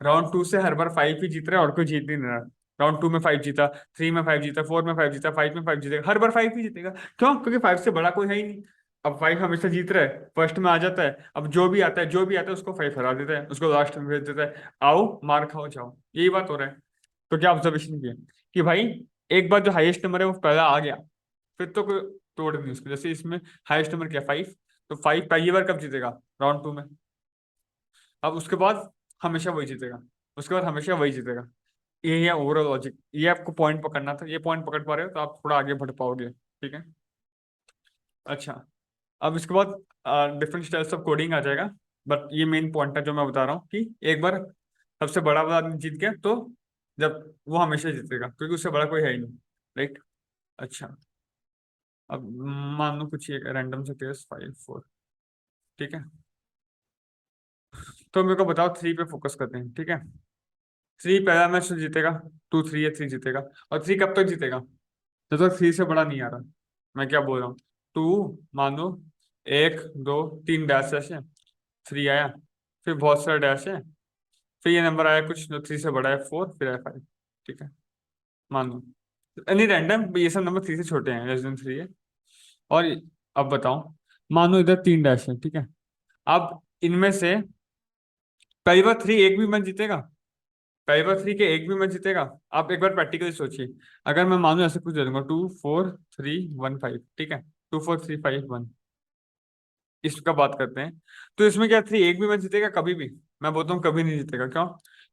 राउंड 2 से हर बार 5 ही जीत रहा है और कोई जीत ही नहीं रहा। राउंड 2 में 5 जीता, 3 में 5 जीता, 4 में 5 जीता, 5 में 5 जीतेगा, हर बार 5 ही जीतेगा। क्यों, क्योंकि 5 से बड़ा कोई है ही नहीं। अब 5 हमेशा जीत रहा है, फर्स्ट में आ जाता है, अब जो भी आता है उसको 5 हरा देता है, उसको लास्ट में भेज देता है, आओ मार खाओ जाओ, यही बात हो रहा है। तो क्या ऑब्जर्वेशन किया कि भाई एक बार जो हाईएस्ट नंबर है वो पहला आ गया, फिर तो कोई तोड़ नहीं उसको। जैसे इसमें हाईएस्ट नंबर क्या, 5, तो 5 पहली बार कब जीतेगा, राउंड 2 में। अब उसके बाद हमेशा वही जीतेगा, उसके बाद हमेशा वही जीतेगा। ये है ओवरऑल लॉजिक, ये आपको पॉइंट पकड़ना था, ये पॉइंट पकड़ पा रहे हो तो आप थोड़ा आगे बढ़ पाओगे, ठीक है। अच्छा, अब इसके बाद डिफरेंट स्टाइल्स ऑफ कोडिंग आ जाएगा। बट ये मेन पॉइंट है जो मैं बता रहा हूँ कि एक बार सबसे बड़ा वाला आदमी जीत गया तो जब वो हमेशा जीतेगा, क्योंकि उससे बड़ा कोई है ही नहीं, राइट। अच्छा, अब मान लो कुछ एक रैंडम से केस 5 4, ठीक है। तो मेरे को बताओ 3 पे फोकस करते हैं, ठीक है। 3 पहला मैच तो जीतेगा, 2 3 है, 3 जीतेगा। और 3 कब तक जीतेगा, जब तक 3 से बड़ा नहीं आ रहा। मैं क्या बोल रहा हूँ, 2 मान लो 1 2 3 डैश है, 3 आया, फिर बहुत सारे डैश है, फिर ये नंबर आया कुछ जो 3 से बड़ा है, 4, फिर आया 5, ठीक है। मान लो एनी रैंडम, ये सब नंबर 3 से छोटे हैं, लेस देन 3 है। और अब बताओ, मान लो इधर 3 डैश है, ठीक है। अब इनमें से पहली बार 3 एक भी मैच जीतेगा, पहली बार 3 के एक भी मैच जीतेगा। आप एक बार प्रैक्टिकली सोचिए, अगर मैं मानू ऐसे कुछ दे दूंगा 2 4 3 1 5, ठीक है, 2 4 3 5 1, इसका बात करते हैं। तो इसमें क्या 3 एक भी मैच जीतेगा कभी भी, मैं बोलता हूँ कभी नहीं जीतेगा, क्यों,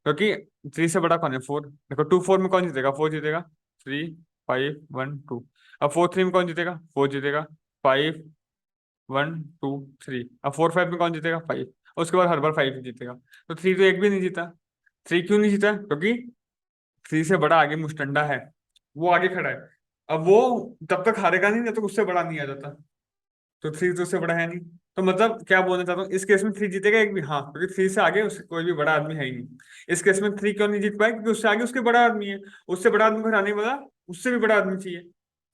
क्योंकि 3 से बड़ा कौन है, 4। देखो 2 4 में कौन जीतेगा, 4 जीतेगा, 3 5 1 2। अब 4 3 में कौन जीतेगा, 4 जीतेगा, 5 1 2 3। अब 4 5 में कौन जीतेगा, 5। उसके बाद हर बार 5 ही जीतेगा। तो 3 तो एक भी नहीं जीता। 3 क्यों नहीं जीता, क्योंकि 3 से बड़ा आगे मुस्टंडा है, वो आगे खड़ा है। अब वो तब तक हारेगा नहीं जब तक उससे बड़ा नहीं आ जाता। तो 3 तो उससे बड़ा है नहीं। तो मतलब क्या बोलना चाहता हूँ, इस केस में 3 जीतेगा एक भी, हाँ, क्योंकि 3 से आगे उससे कोई भी बड़ा आदमी है ही नहीं। इस केस में 3 क्यों नहीं जीत पाए, क्योंकि उससे आगे उसके बड़ा आदमी है। उससे बड़ा आदमी को हराने वाला उससे भी बड़ा आदमी चाहिए।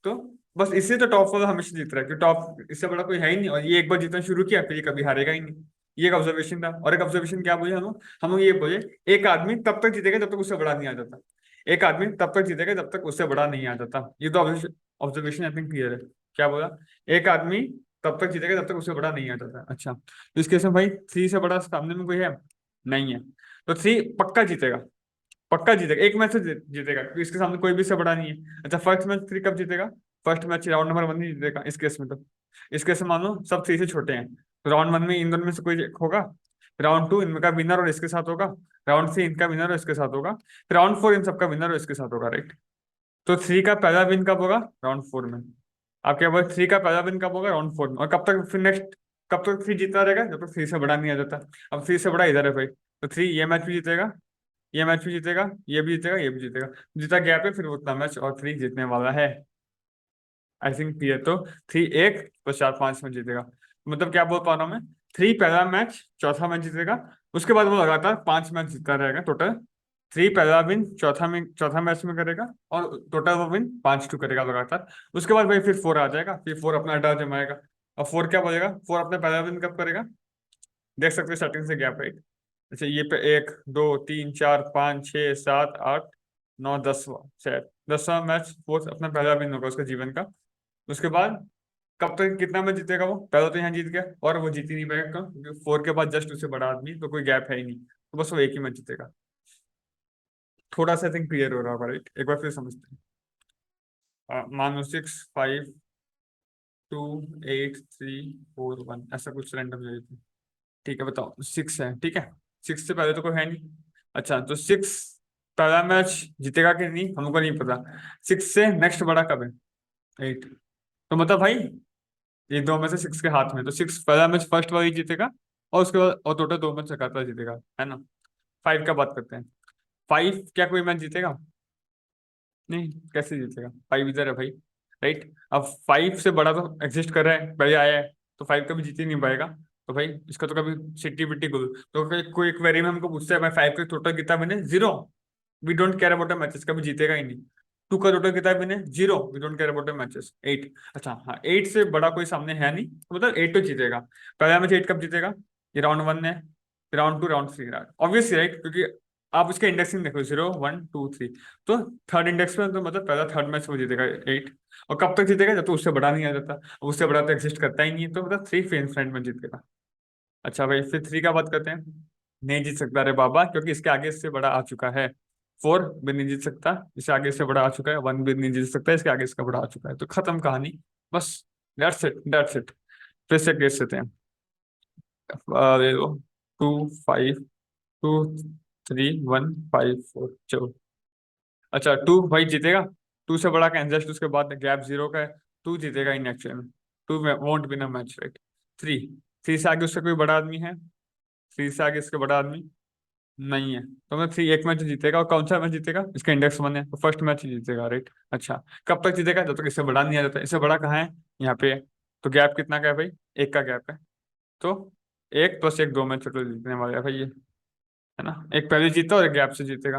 तो बस इससे तो टॉप वाला हमेशा जीत रहा है, क्योंकि टॉप इससे बड़ा कोई है ही नहीं, और ये एक बार जीतना शुरू किया फिर ये कभी हारेगा ही नहीं। ये एक ऑब्जर्वेशन था। और एक ऑब्जर्वेशन क्या बोले हम लोग ये बोले, एक आदमी तब तक जीतेगा जब तक उससे बड़ा नहीं आ जाता। एक आदमी तब तक जीतेगा जब तक उससे बड़ा नहीं आ जाता। ये तो ऑब्जर्वेशन आई थिंक क्लियर है। क्या बोला, एक आदमी तब तक जीतेगा जब तक उससे बड़ा नहीं आ जाता। अच्छा, तो इस केस में भाई 3 से बड़ा सामने में कोई है, नहीं है। तो 3 पक्का जीतेगा, पक्का जीतेगा, एक मैच से जीतेगा, क्योंकि इसके सामने कोई भी से बड़ा नहीं है। अच्छा, फर्स्ट मैच 3 कब जीतेगा, फर्स्ट मैच राउंड नंबर 1 ही जीतेगा इस केस में। तो इस केस में मान लो सब 3 से छोटे हैं, तो राउंड 1 में इन दोनों में से कोई एक होगा, राउंड 2 इनका विनर और इसके साथ होगा, राउंड 3 इनका विनर और इसके साथ होगा, राउंड 4 इन सबका विनर और इसके साथ होगा, राइट। तो 3 का पहला विन कब होगा, राउंड 4 में। आप क्या बोले, 3 का पहला विन कब होगा, राउंड 4 में। और कब तक फिर नेक्स्ट, कब तक 3 जीतता रहेगा, जब तक 3 से बड़ा नहीं आ जाता। अब 3 से बड़ा इधर है भाई, तो 3 ये मैच भी जीतेगा, ये मैच भी जीतेगा, ये भी जीतेगा, ये भी जीतेगा, जीता गैप है फिर उतना मैच, और 3 जीतने वाला है। I think clear. तो 3 एक तो 4 5 मैच जीतेगा। मतलब क्या बोल पा रहा हूँ मैं, 3 पहला मैच, चौथा मैच जीतेगा, उसके बाद वो लगातार 5 मैच जीतता रहेगा टोटल। 3 पहला विन चौथा मैच में करेगा, और टोटल वो विन 5-2 करेगा लगातार। उसके बाद भाई फिर 4 आ जाएगा, फिर 4 अपना अड्डा जमाएगा। और 4 क्या बोलेगा, 4 अपना पहला विन कब करेगा, देख सकते हो स्टार्टिंग से गैप, राइट। अच्छा ये पे 1 2 3 4 5 6 7 8 9 10वां शायद 10वां मैच फोर्थ अपना पहला विन होगा उसका जीवन का। उसके बाद कब तक कितना मैच जीतेगा वो, पहला तो यहाँ जीत गया और वो जीत ही नहीं पाएगा कम, क्योंकि 4 के बाद जस्ट उससे बड़ा आदमी तो कोई गैप है ही नहीं, तो बस वो एक ही मैच जीतेगा। थोड़ा सा थिंक क्लियर हो रहा होगा, राइट। एक बार फिर समझते हैं। मान लो 6 5 2 8 3 4 1 ऐसा कुछ रैंडम ले लेते हैं। ठीक है बताओ, 6 है, ठीक है। 6 से पहले तो कोई है नहीं। अच्छा तो 6 पहला मैच जीतेगा कि नहीं हमको नहीं पता। 6 से नेक्स्ट बड़ा कब है, 8। तो मतलब भाई ये दो में से 6 के हाथ में, तो 6 पहला मैच फर्स्ट वाली जीतेगा, और उसके बाद और टोटल 2 मैच लगातार जीतेगा, है ना। 5 का बात करते हैं। 5 क्या कोई मैच जीतेगा, नहीं, कैसे जीतेगा, 5 इधर है भाई, राइट। अब 5 से बड़ा तो एग्जिस्ट कर रहा है, पहले आया है, तो 5 कभी जीत ही नहीं पाएगा। तो भाई इसका तो कभी सिट्टी बिट्टी गुल, तो कोई क्वेरी में हमको पूछता है भाई 5 का टोटल कितना बने, 0। We don't care about the matches, कभी जीतेगा ही नहीं। 2 का टोटल कितना बने, 0। We don't care about the matches. 8, अच्छा हाँ 8 से बड़ा कोई सामने है नहीं, तो मतलब 8 तो जीतेगा। पहला मैच 8 कब जीतेगा, ये राउंड 1 है, राउंड 2, राउंड 3, ऑब्वियसली राइट, क्योंकि आप उसके इंडेक्सिंग देखो 0 1 2 3, तो थर्ड इंडेक्स में तो मतलब पहला थर्ड मैच वो जीतेगा 8। और कब तक जीतेगा, जब तो उससे बड़ा नहीं आ जाता, उससे बड़ा तो एग्जिस्ट करता ही नहीं है, तो मतलब 3 फ्रेंड में जीतेगा। अच्छा भाई फिर 3 का बात करते हैं। नहीं जीत सकता रे बाबा, क्योंकि इसके आगे इससे बड़ा आ चुका है। 4 भी नहीं जीत सकता, इससे आगे इससे बड़ा आ चुका है। 1 भी नहीं जीत सकता, इसके आगे इसका बड़ा आ चुका है, तो खत्म कहानी, बस। That's it, that's it. फिर से केस लेते हैं। दे दो, 2 5 2 3 1 5 4, चलो। अच्छा 2 भाई जीतेगा, 2 से बड़ा का जस्ट उसके बाद गैप 0 का है। 2 जीतेगा इन एक्चुअल में, 2 won't win a match, right. 3, 3 से आगे उससे कोई बड़ा आदमी है, 3 से आगे इसके बड़ा आदमी नहीं है, तो मैं 3 एक मैच जीतेगा, और कौन सा मैच जीतेगा, इसका इंडेक्स 1 है, तो फर्स्ट मैच ही जीतेगा, राइट। अच्छा कब तक जीतेगा, जब तक इससे बड़ा नहीं आ जाता। इससे बड़ा कहाँ है, यहाँ पे है। तो गैप कितना का है भाई, 1 का गैप है, तो 1 + 1 2 मैच टोटल जीतने वाले है भाई ये, है ना। एक पहले जीता और एक गैप से जीतेगा।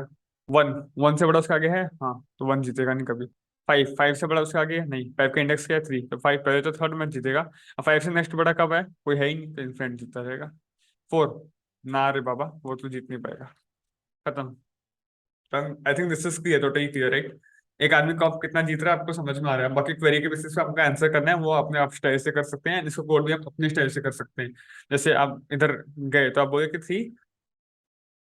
1, 1 से बड़ा उसका आगे है, हाँ, तो 1 जीतेगा नहीं कभी। 5, 5 से बड़ा उसका आगे है नहीं, 5 का इंडेक्स क्या है 3, तो 5 पहले तो थर्ड मैच जीतेगा। अब 5 से नेक्स्ट बड़ा कब है, कोई है ही नहीं, तो इन्फिनिट जीतता रहेगा। 4, ना रे बाबा वो तो जीत नहीं पाएगा, खत्म। आई think this is clear, totally clear, right. एक आदमी को आप कितना जीत रहा है आपको समझ में आ रहा है, बाकी क्वेरी के बेसिस पे आपका आंसर करना है, वो अपने आप स्टाइल से कर सकते हैं, इसको कोड भी आप अपने स्टाइल से कर सकते हैं। जैसे आप इधर गए तो आप बोले कि थी,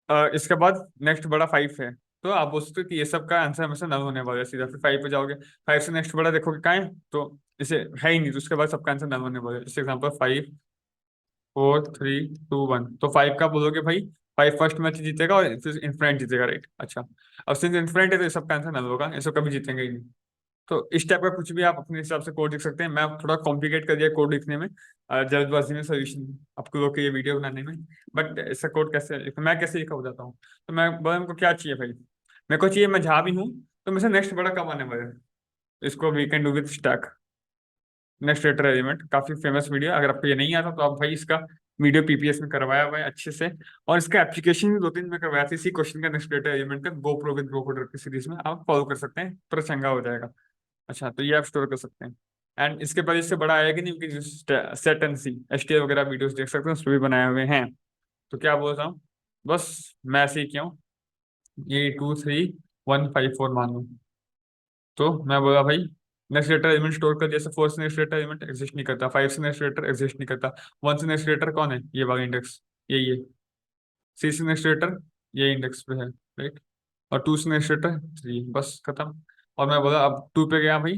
इसके बाद नेक्स्ट बड़ा 5 है, तो आप बोल सकते हो कि ये सब का आंसर हमेशा नल होने वाला है, सीधा फिर 5 पे जाओगे। 5 से नेक्स्ट बड़ा देखोगे कहाँ है, तो इसे है ही नहीं, तो उसके बाद सबका आंसर नल होने वाला है। जैसे एग्जाम्पल 5 4 3 2 1, तो 5 का बोलोगे भाई, 5 फर्स्ट मैच जीतेगा और फिर इन्फ्रेंट जीतेगा, राइट। अच्छा अब सिंस इन्फ्रेंट है तो ये सबका आंसर नल होगा, ये सब कभी जीतेंगे ही नहीं। तो इस टाइप का कुछ भी आप अपने हिसाब से कोड लिख सकते हैं, मैं थोड़ा कॉम्प्लिकेट कर दिया कोड लिखने में, जल्दबाजी में सोल्यूशन आपको लोग के ये वीडियो बनाने में। बट इसका कोड कैसे मैं कैसे लिखा हो जाता हूँ, तो मैं बोला हमको क्या चाहिए भाई, मेरे को चाहिए मैं जहाँ भी हूँ, तो मेरे से नेक्स्ट बड़ा कब आने वाला है। इसको we can do with stack next greater element, काफी फेमस वीडियो, अगर आपको ये नहीं आता तो आप भाई इसका वीडियो पीपीएस में करवाया हुआ है अच्छे से, और इसका एप्लीकेशन भी 2 3 में करवाया था इसी क्वेश्चन का, नेक्स्ट लेटर एलिमेंट का गोप्रो विद गोकोडर की सीरीज में आप फॉलो कर सकते हैं, पूरा चंगा हो जाएगा। अच्छा तो ये आप स्टोर कर सकते हैं। एंड इसके बाद इससे बड़ा आएगा नहीं, क्योंकि सेट एंड सी एचटीएल वगैरह वीडियोस देख सकते हैं, उसमें भी बनाए हुए हैं। तो क्या बोल रहा हूँ, बस मैं ऐसे ही क्यों, ये 2 3 1 5 4 मान लूँ, तो मैं बोला भाई नेक्स्ट लेटर एलिमेंट स्टोर कर, जैसे 4 से नेक्स्ट लेटर एलिमेंट एग्जिस्ट नहीं करता, 5 से नेक्स्ट लेटर एग्जिस्ट नहीं करता, 1 से नेक्स्ट लेटर कौन है, ये वाला इंडेक्स, ये 6 से नेक्स्ट लेटर ये इंडेक्स पे है, राइट। और 2 से नेक्स्ट लेटर 3, बस खत्म। और मैं बोला अब 2 पे गया भाई,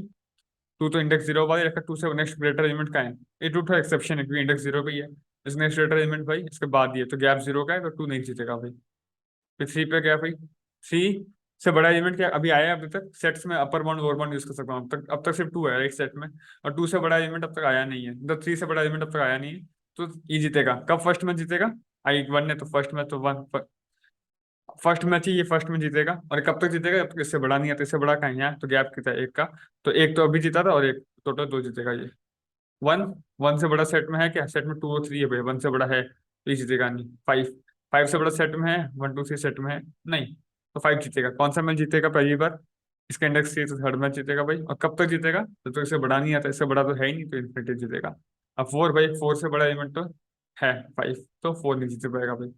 2 तो इंडेक्स 0 वाले रखा, 2 से नेक्स्ट ग्रेटर एलिमेंट का है, ये 2 तो एक्सेप्शन है क्योंकि इंडेक्स 0 पे ही है। इस नेक्स्ट ग्रेटर एलिमेंट भाई इसके बाद ही है, तो गैप 0 का है, तो 2 नहीं जीतेगा भाई। फिर 3 पे गया भाई, 3 से बड़ा एलिमेंट क्या अभी आया है, अभी तक सेट्स में upper bound lower bound use कर सकता हूँ, अब तक सिर्फ 2 है एक सेट में, और 2 से बड़ा एलिमेंट अब तक आया नहीं है, मतलब 3 से बड़ा एलिमेंट अब तक आया नहीं है, तो ये जीतेगा कब, फर्स्ट में जीतेगा। आई 1 है तो फर्स्ट में, तो 1 फर्स्ट मैच ही ये फर्स्ट में जीतेगा, और कब तक जीतेगा, जब तक इससे बड़ा नहीं है, तो इससे बड़ा कहीं है, तो गैप कितना है 1 का, तो एक तो अभी जीता था, और एक टोटल 2 जीतेगा ये। 1, 1 से बड़ा सेट में है क्या, सेट में 2 और 3 है भाई, 1 से बड़ा है तो ये जीतेगा नहीं। 5, 5 से बड़ा सेट में है, 1 2 3 सेट में है नहीं, तो 5 जीतेगा। कौन सा मैच जीतेगा पहली बार? इसका इंडेक्स 3 तो थर्ड मैच जीतेगा भाई। और कब तक जीतेगा? तो इससे बड़ा नहीं आता, इससे बड़ा तो है ही नहीं, तो इन्फिनिटी जीतेगा। अब 4 भाई, 4 से बड़ा एलिमेंट तो है 5, तो 4 नहीं जीत पाएगा भाई।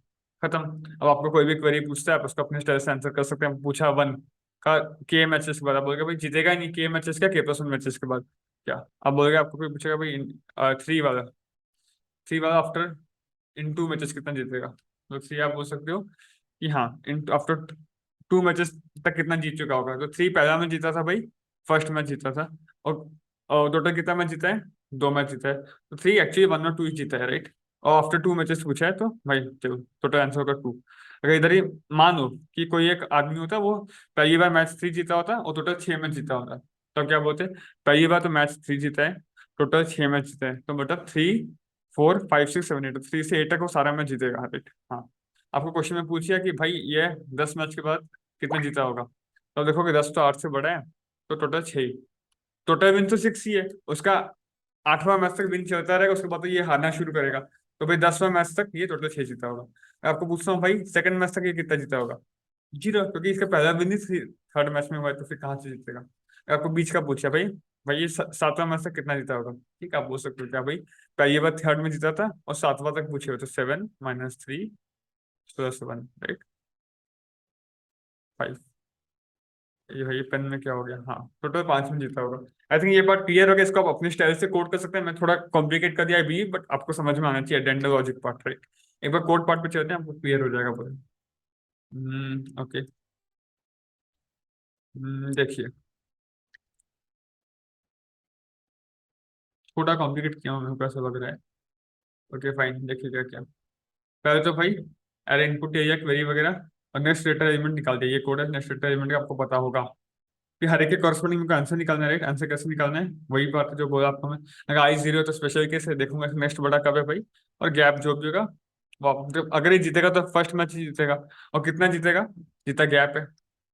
खत्म। अब आपको कोई भी क्वेरी पूछता है, आप उसको अपने स्टाइल से आंसर कर सकते हैं। पूछा 1 का के मैचेस के बाद, आप बोलोगे भाई जीतेगा ही नहीं के मैचेस क्या, के प्लस 1 मैचेस के बाद क्या। आप बोलोगे, आपको कोई पूछेगा भाई 3 वाला आफ्टर इन 2 मैचेस कितना जीतेगा, तो 3 आप बोल सकते हो कि हाँ इन आफ्टर 2 मैचेस तक कितना जीत चुका होगा। तो 3 पहला मैच जीता था भाई, फर्स्ट मैच जीता था। और टोटल कितना मैच जीता है? 2 मैच जीता है। तो 3 एक्चुअली 1 और 2 ही जीता है, राइट। और आफ्टर 2 मैचेस पूछा है, तो भाई चलो टोटल आंसर होगा 2। अगर इधर ही मानो कि कोई एक आदमी होता है, वो पहली बार मैच 3 जीता होता है और टोटल 6 मैच जीता होता है, तो क्या बोलते हैं? पहली बार तो मैच 3 जीता है, टोटल 6 मैच जीता है, तो मतलब 3 4 5 6 7 8, 3 से 8 तक वो सारा मैच जीतेगा, राइट। हाँ। आपको क्वेश्चन में पूछिए कि भाई ये 10 मैच के बाद कितना जीता होगा, तो देखोगे 10 तो 8 से बड़ा है, तो टोटल 6 ही। टोटल विन तो 6 ही है उसका। 8वां मैच तक विन चलता रहेगा, उसके बाद तो ये हारना शुरू करेगा। तो भाई 10वां मैच तक ये टोटल 6 जीता होगा। मैं आपको पूछता हूँ भाई, सेकंड मैच तक ये कितना जीता होगा? 0, क्योंकि इसका पहला विन ही थर्ड मैच में हुआ है, तो फिर कहाँ से जीतेगा। अगर आपको बीच का पूछा भाई, भाई ये 7वां मैच तक कितना जीता होगा, ठीक है, आप बोल सकते हो क्या भाई, पहली बार थर्ड में जीता था और 7वां तक पूछे हो, तो 7 - 3 + 1, राइट, 5। ये भाई पेन में क्या हो गया, हाँ टोटल 5 में जीता होगा। आई थिंक ये बात क्लियर हो गया, इसको आप अपने स्टाइल से कोड कर सकते हैं। मैं थोड़ा कॉम्प्लिकेट कर दिया अभी, बट आपको समझ में आना चाहिए डेंडल लॉजिक पार्ट, राइट। एक बार कोड पार्ट पे चलते हैं, आपको क्लियर हो जाएगा पूरा। ओके। देखिए, थोड़ा कॉम्प्लिकेट किया हूँ, मेरे को ऐसा लग रहा है। ओके फाइन, देखिए क्या क्या। पहले तो भाई अरे इनपुट एरिया क्वेरी वगैरह, और नेक्स्ट डेटा एलिमेंट निकाल दिया। ये कोड है नेक्स्ट डेटा एलिमेंट का, आपको पता होगा कि हर एक के कॉरस्पॉन्डिंग में आंसर निकालना है, राइट। आंसर कैसे निकालना है, वही बात है जो बोला आपको मैं। अगर I 0 है तो स्पेशल केस है, देखूंगा नेक्स्ट बड़ा कब है भाई। और गैप जो भी होगा वो जब अगर ये जीतेगा तो फर्स्ट मैच ही जीतेगा। और कितना जीतेगा, जितना गैप है।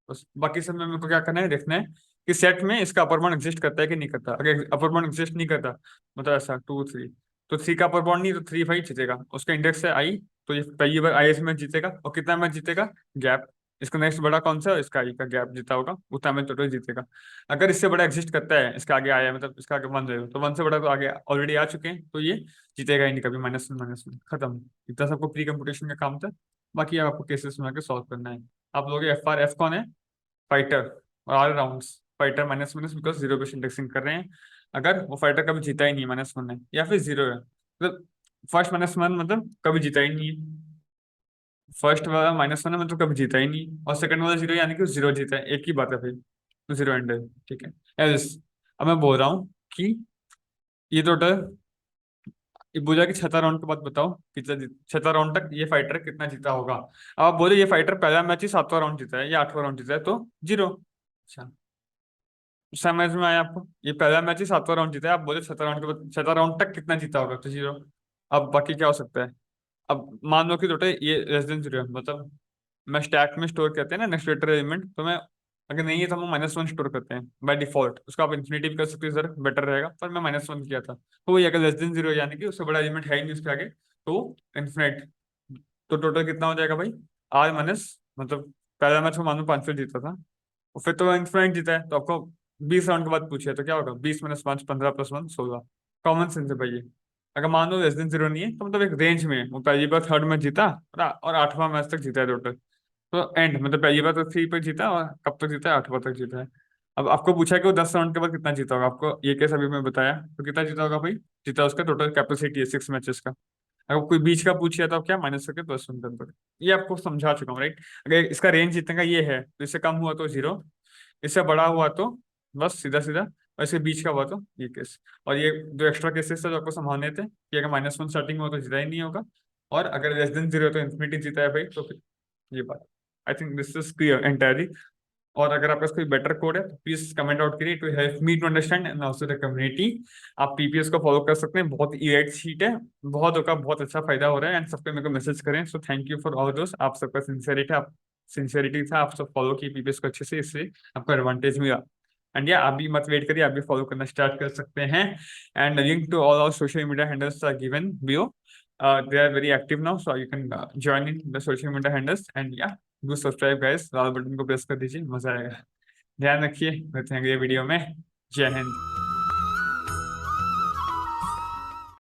बस बाकी सब में मेरे को क्या करना है, देखना है कि सेट में इसका अपर बाउंड एग्जिस्ट करता है कि नहीं करता। अगर अपर बाउंड एग्जिस्ट नहीं करता, मतलब ऐसा 2 3, तो 3 का अपर बाउंड नहीं, तो 3 भाई जीतेगा। उसका इंडेक्स है I, तो ये पहली बार IS में जीतेगा। और कितना मैच जीतेगा, गैप। इसका नेक्स्ट बड़ा कौन सा है, इसका I का गैप जीता होगा, उतना मैच टोटल जीतेगा। अगर इससे बड़ा एग्जिस्ट करता है, इसका आगे आया मतलब इसका आगे 1 तो 1 से बड़ा तो आगे ऑलरेडी आ चुके हैं, तो ये जीतेगा ही नहीं कभी। -1 खत्म। इतना सबको प्री कंप्यूटेशन का काम था। बाकी अब आपको केसेस में आके सॉल्व करना है। आप लोग FR, F कौन है? फाइटर। और आर राउंड्स, फाइटर -1 बिकॉज 0 पे इंडेक्सिंग कर रहे हैं। अगर वो फाइटर कभी जीता ही नहीं है, -1 है या फिर 0 है, मतलब फर्स्ट -1 मतलब कभी जीता ही नहीं है। फर्स्ट वाला -1 है मतलब कभी जीता ही नहीं, और सेकंड वाला 0 यानी कि 0 जीता है, एक ही बात है भाई। तो 0 एंड है, ठीक है। एल्स, अब मैं बोल रहा हूँ कि ये टोटल, ये बोला कि 6 राउंड के बाद बताओ कितना 6 राउंड तक ये फाइटर कितना जीता होगा। अब आप बोले ये फाइटर पहला मैच ही 7वां राउंड जीता है या 8वां राउंड जीता है, तो 0। अच्छा, समझ में आया आपको? ये पहला मैच ही 7वां राउंड जीता है, आप बोले 7 राउंड के बाद 6 राउंड तक कितना जीता होगा, तो 0। अब बाकी क्या हो सकता है? अब मान लो कि टोटल ये <0 है, मतलब मैं स्टैक में स्टोर करते हैं ना नेक्स्ट लेटर एलिमेंट, तो मैं अगर नहीं है तो हम -1 स्टोर करते हैं बाय डिफॉल्ट। उसको आप इन्फिनिटी भी कर सकते हो सर, बेटर रहेगा, पर मैं -1 किया था। तो वही अगर <0 यानी कि उससे बड़ा एलिमेंट है ही नहीं उसके आगे, तो इन्फिनिट। तो टोटल कितना हो जाएगा भाई, R माइनस, मतलब पहला मैच में मानो 5 जीता था, और फिर तो इन्फिनिट जीता है, तो आपको 20 राउंड के बाद पूछे तो क्या होगा, 20 - 5 15 + 1 16। कॉमन सेंस है भाई ये। अगर मान लो <0 नहीं है, तो मतलब एक रेंज में है। वो पहली बार थर्ड मैच जीता, और 8वां मैच तक जीता है टोटल। तो एंड मतलब पहली बार तो 3 पे जीता, और कब तक जीता है, 8वां तक जीता है। अब आपको पूछा कि वो 10 राउंड के बाद कितना जीता होगा, आपको ये केस अभी मैं बताया, तो कितना जीता होगा भाई, जीता उसका टोटल कैपेसिटी है 6 मैचेस का। अगर कोई बीच का पूछिए तो आप क्या माइनस करके +1 कर दो। ये आपको समझा चुका हूँ, राइट। अगर इसका रेंज जितने का ये है, तो इससे कम हुआ तो 0, इससे बड़ा हुआ तो बस सीधा सीधा, और इसके बीच का हुआ तो ये केस। और ये जो एक्स्ट्रा केसेस थे जो आपको संभालने थे, कि अगर -1 स्टार्टिंग में हो तो जीता ही नहीं होगा, और अगर <0 तो इन्फिनिटी जीता है भाई, तो फिर ये बात। I think this is clear entirely. और अगर आपका कोई बेटर कोड है तो प्लीज कमेंट आउट करिए to help me to understand and also the community. आप PPS को फॉलो कर सकते हैं, बहुत इलाइट शीट है, बहुत का बहुत अच्छा फायदा हो रहा है, एंड सबको मेरे को मैसेज करें। So thank you for all दोस्त, आप सबका सिंसियरिटी, आप सिंसियरिटी था, आप सब फॉलो की PPS को अच्छे से, इससे आपको एडवांटेज मिला। एंड या आप भी मत वेट करिए, आप भी फॉलो करना स्टार्ट कर सकते हैं। And link to all our social media handles are given below. They are very active now, so you can join in the social media handles, and yeah, do subscribe guys, Lal button को press कर दीजिए, मजा आएगा। ध्यान रखिए, मिलते हैं अगले वीडियो में। जय हिंद।